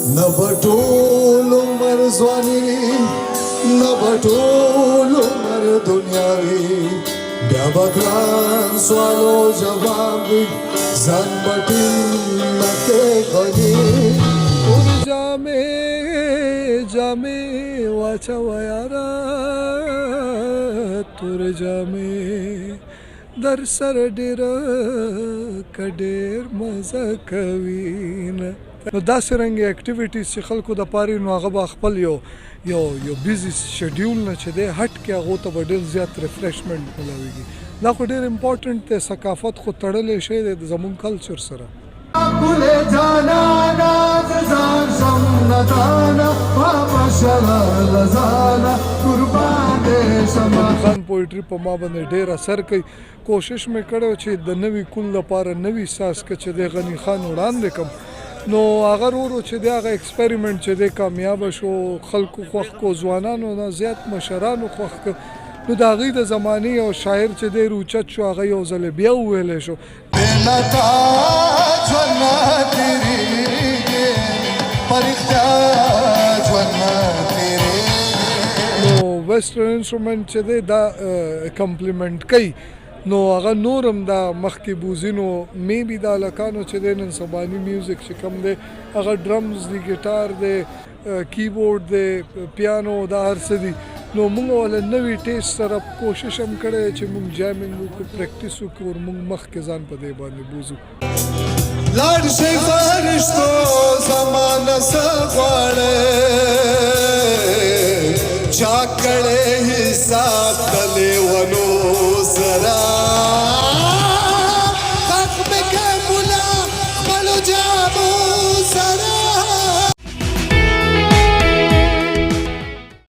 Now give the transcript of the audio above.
نبټول عمر ځواني نبټول عمر دنیاوي بیا بګران سوالو جواب ځان بټین نکې غني اور جامې واچو یارا تور جامې در سر ډېر کډېر مزه کوي نه نو داسې رنګې اکټیویټیز چې خلکو د پاره نو هغه به خپل یو بیزي شیډیول نه چې دی هټ کې هغو ته به ډېر زیات ریفریشمنټ ملاویږي دا خو ډېر امپورټنټ دی ثقافت خو تړلی شی دی د زموږ کلچر سره خان پویټري په ما باندې ډېر اثر کوي کوشش مې کړی چې د نوي کل لپاره نوي ساز که چې دی غني خان وړاندې کړم نو هغه ورو چې دی هغه ایکسپریمنټ چې دی کامیابه شو خلکو خوښ کو ځوانانو نه زیات مشرانو خوښ کو نو د هغې د زمانې یو شاعر چې دی روچت شو هغه یو ځل بیا وویلی شو نو ویسټرن انسټرومنټ چې دی دا کمپلیمنټ کوي نو هغه نورم دا مخکې بوزینو میبي دا لکانو چې دی نن سباني میوزک چې کوم دی هغه ډرمز دی ګیټار دی کیبورډ دی پیانو دا هر څه دي نو موږ ول نوې ټیسټ سره کوشش هم کړی چې موږ جامینګ وکړو پریکټیس وکړو او موږ مخکې ځان په دې باندې بوزو لاړ شي فرشتو زمانه څه غواړې چا کړی حساب